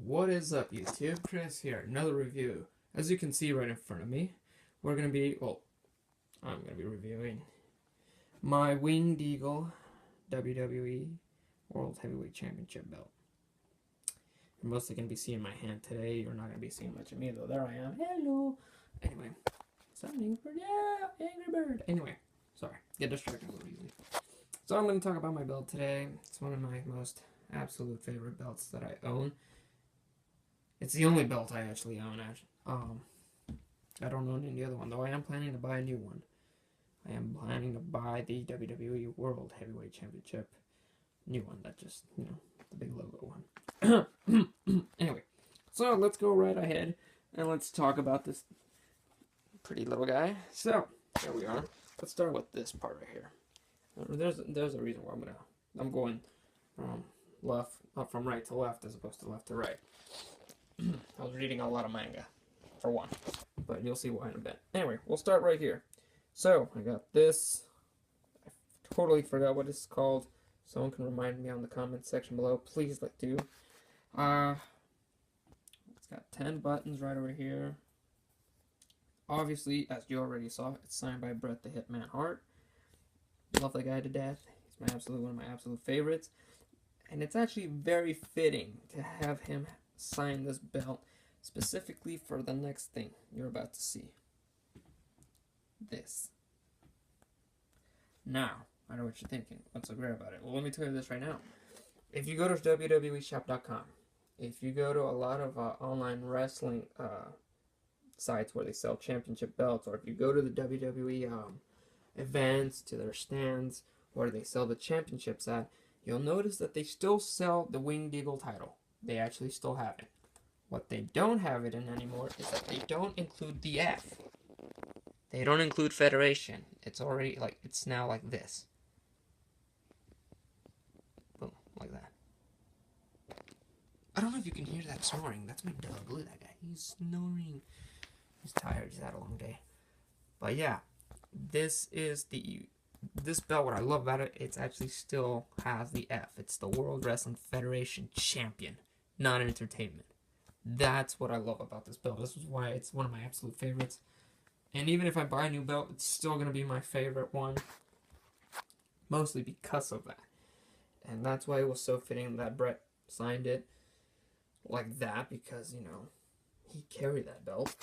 What is up, YouTube? Chris here, another review. As you can see right in front of me, I'm going to be reviewing my Winged Eagle WWE World Heavyweight Championship belt. You're mostly going to be seeing my hand today. You're not going to be seeing much of me, though. There I am. Hello. Anyway, something for Angry Bird. Anyway, sorry. Get distracted a little easily. So I'm going to talk about my belt today. It's one of my most absolute favorite belts that I own. It's the only belt I actually own. I don't own any other one, though I am planning to buy a new one. I am planning to buy the WWE World Heavyweight Championship new one. That just, the big logo one. Anyway, so let's go right ahead and let's talk about this pretty little guy. So, there we are. Let's start with this part right here. There's a reason why I'm going from right to left as opposed to left to right. I was reading a lot of manga, for one, but you'll see why in a bit. Anyway, we'll start right here. So, I got this. I totally forgot what it's called. Someone can remind me on the comment section below. Please do. It's got 10 buttons right over here. Obviously, as you already saw, it's signed by Bret the Hitman Hart. Love that guy to death. He's one of my absolute favorites. And it's actually very fitting to have him sign this belt specifically for the next thing you're about to see. This. Now, I know what you're thinking. What's so great about it? Well, let me tell you this right now. If you go to WWEshop.com, if you go to a lot of online wrestling sites where they sell championship belts, or if you go to the WWE events, to their stands where they sell the championships at, you'll notice that they still sell the Winged Eagle title. They actually still have it. What they don't have it in anymore is that they don't include the F. They don't include Federation. It's already it's now like this. Boom, like that. I don't know if you can hear that snoring. That's my dog. Look at that guy. He's snoring. He's tired. He's had a long day. But yeah, this belt, what I love about it, it actually still has the F. It's the World Wrestling Federation Champion, not entertainment. That's what I love about this belt. This is why it's one of my absolute favorites. And even if I buy a new belt, it's still going to be my favorite one. Mostly because of that. And that's why it was so fitting that Bret signed it like that, because, he carried that belt.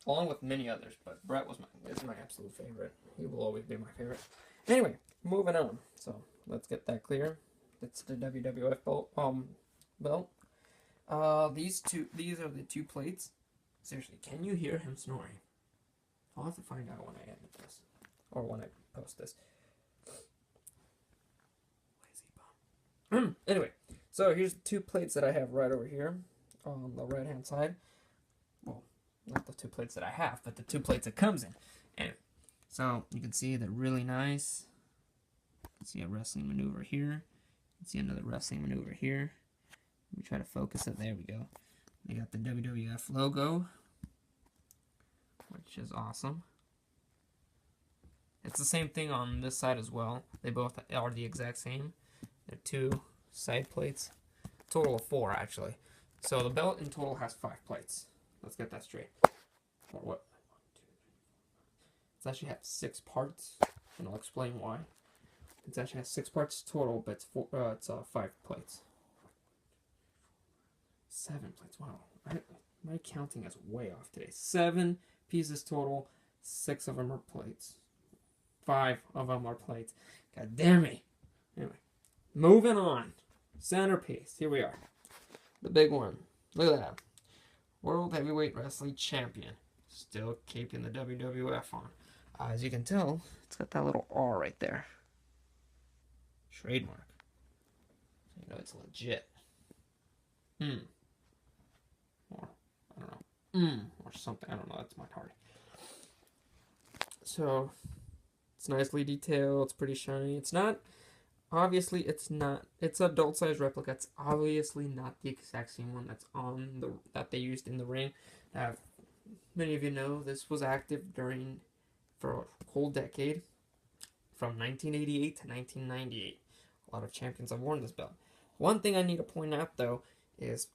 Along with many others, but Bret is my absolute favorite. He will always be my favorite. Anyway, moving on. So let's get that clear. It's the WWF belt. These are the two plates. Seriously, can you hear him snoring? I'll have to find out when I edit this, or when I post this. Lazy bum. Anyway, so here's the two plates that I have right over here on the right hand side. Well, not the two plates that I have, but the two plates it comes in. Anyway, so you can see they're really nice. You can see a wrestling maneuver here. You can see another wrestling maneuver here. Let me try to focus it. There we go. They got the WWF logo, which is awesome. It's the same thing on this side as well. They both are the exact same. They're two side plates. Total of 4, actually. So the belt in total has 5 plates. Let's get that straight. Or what? It actually has 6 parts, and I'll explain why. It actually has 6 parts total, but it's 5 plates. 7 plates. Wow, my counting is way off today. 7 pieces total. 6 of them are plates. 5 of them are plates. God damn me. Anyway, moving on. Centerpiece. Here we are. The big one. Look at that. World Heavyweight Wrestling Champion. Still keeping the WWF on. As you can tell, it's got that little R right there. Trademark. So you know it's legit. Or, I don't know. Or something. I don't know. That's my party. So, it's nicely detailed. It's pretty shiny. It's not... Obviously, it's not. It's an adult-sized replica. It's obviously not the exact same one that they used in the ring. Many of you know this was active for a whole decade, from 1988 to 1998. A lot of champions have worn this belt. One thing I need to point out, though, is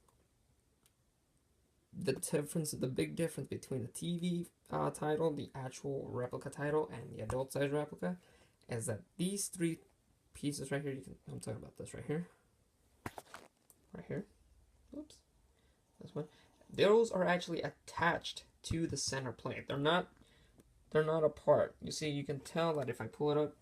the big difference between the TV title, the actual replica title, and the adult size replica, is that these three pieces right here, I'm talking about this right here, oops, this one, those are actually attached to the center plate. They're not apart. You see, you can tell that if I pull it up,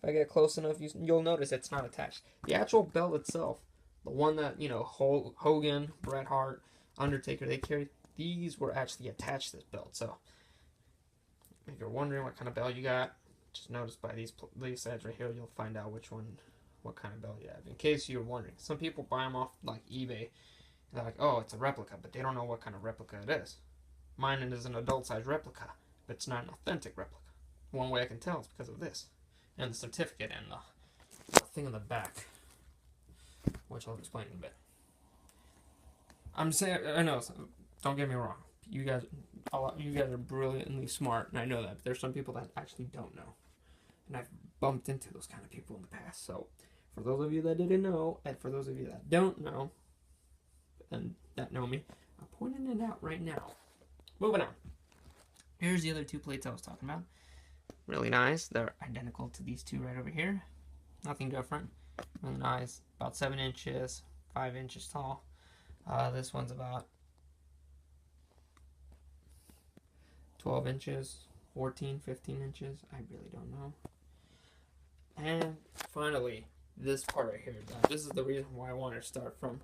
if I get close enough, you'll notice it's not attached. The actual belt itself, the one that, Hogan, Bret Hart, Undertaker, they carried, these were actually attached to this belt. So, if you're wondering what kind of belt you got, just notice by these sides right here, you'll find out what kind of belt you have. In case you're wondering. Some people buy them off, like, eBay. They're like, oh, it's a replica, but they don't know what kind of replica it is. Mine is an adult-size replica, but it's not an authentic replica. One way I can tell is because of this. And the certificate and the thing on the back, which I'll explain in a bit. I'm saying, I know, don't get me wrong. You guys are brilliantly smart, and I know that. But there's some people that actually don't know. And I've bumped into those kind of people in the past. So, for those of you that didn't know, and for those of you that don't know, and that know me, I'm pointing it out right now. Moving on. Here's the other two plates I was talking about. Really nice. They're identical to these two right over here. Nothing different. Really nice. About 7 inches, 5 inches tall. This one's about 12 inches, 14, 15 inches. I really don't know. And finally, this part right here. Now, this is the reason why I wanted to start from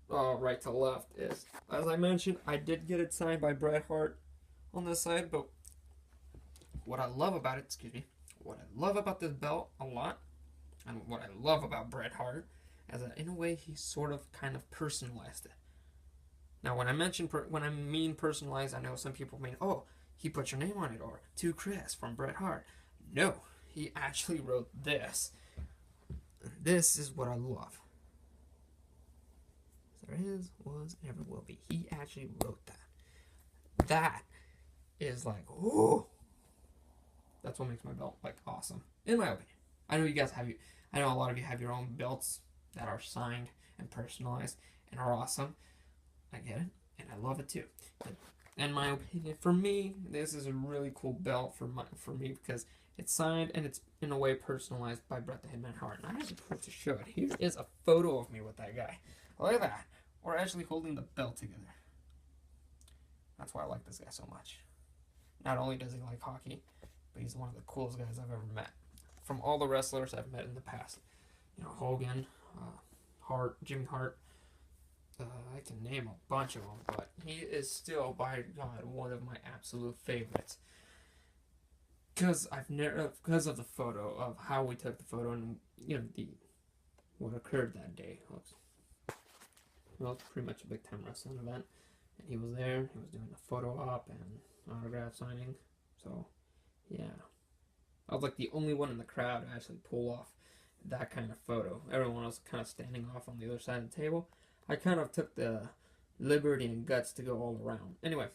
right to left. Is, as I mentioned, I did get it signed by Bret Hart on this side, but what I love about it, what I love about this belt a lot, and what I love about Bret Hart, is that in a way he sort of kind of personalized it. Now, when I mean personalized, I know some people mean, oh, he put your name on it, or to Chris from Bret Hart. No, he actually wrote this. This is what I love. There is, was, never will be. He actually wrote that. That is like, ooh. That's what makes my belt like awesome, in my opinion. I know a lot of you have your own belts that are signed and personalized and are awesome. I get it, and I love it too. But in my opinion, for me, this is a really cool belt for me because it's signed and it's in a way personalized by Bret the Hitman Hart. And I have proof to show it. Here is a photo of me with that guy. Look at that. We're actually holding the belt together. That's why I like this guy so much. Not only does he like hockey, but he's one of the coolest guys I've ever met. From all the wrestlers I've met in the past. Hogan, Hart, Jimmy Hart. I can name a bunch of them, but he is still, by God, one of my absolute favorites. Because of the photo, of how we took the photo, and what occurred that day. Well, it's pretty much a big time wrestling event, and he was there. He was doing the photo op and autograph signing. So, yeah, I was like the only one in the crowd to actually pull off that kind of photo. Everyone else kind of standing off on the other side of the table. I kind of took the liberty and guts to go all around. Anyway,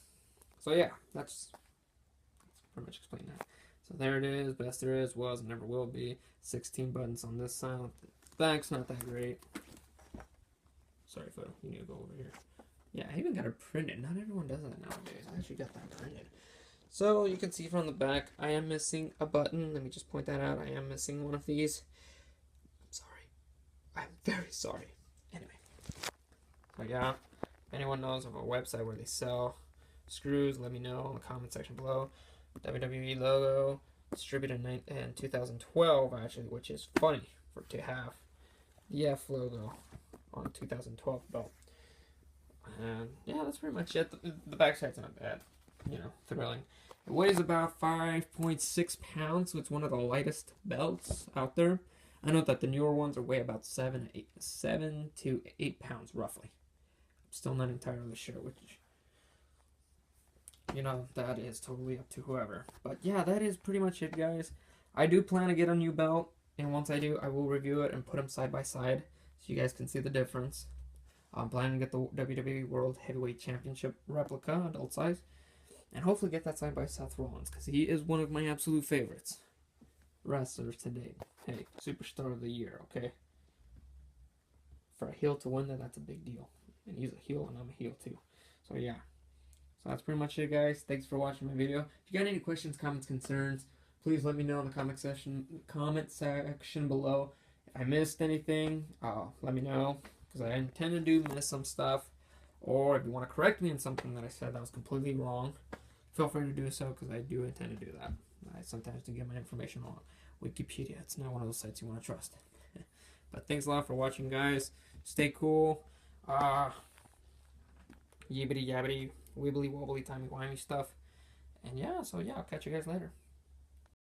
so yeah, that's pretty much explain that. So there it is, best there is, was, and never will be. 16 buttons on this side. The back's not that great. Sorry, photo, you need to go over here. Yeah, I even got it printed. Not everyone does that nowadays. I actually got that printed. So you can see from the back, I am missing a button. Let me just point that out. I am missing one of these. I'm sorry. I'm very sorry. Anyway. So yeah, if anyone knows of a website where they sell screws, let me know in the comment section below. WWE logo, distributed in 2012 actually, which is funny to have the F logo on a 2012 belt. And yeah, that's pretty much it. The backside's not bad, thrilling. It weighs about 5.6 pounds, so it's one of the lightest belts out there. I know that the newer ones weigh about 7 to 8 pounds roughly. Still not entirely sure which, that is totally up to whoever. But yeah, that is pretty much it, guys. I do plan to get a new belt, and once I do, I will review it and put them side by side so you guys can see the difference. I'm planning to get the WWE World Heavyweight Championship replica, adult size, and hopefully get that signed by Seth Rollins, because he is one of my absolute favorites wrestlers to date. Hey, superstar of the year, okay? For a heel to win that, that's a big deal. And he's a heel, and I'm a heel too. So yeah, So that's pretty much it, guys. Thanks for watching my video. If you got any questions, comments, concerns, please let me know in the comment section below. If I missed anything, let me know, because I intend to do miss some stuff. Or if you want to correct me in something that I said that was completely wrong, feel free to do so, because I do intend to do that. I sometimes do get my information on Wikipedia. It's not one of those sites you want to trust. But thanks a lot for watching, guys. Stay cool. Yibbity yabbity, wibbly wobbly, timey wimey stuff. And yeah, so yeah, I'll catch you guys later.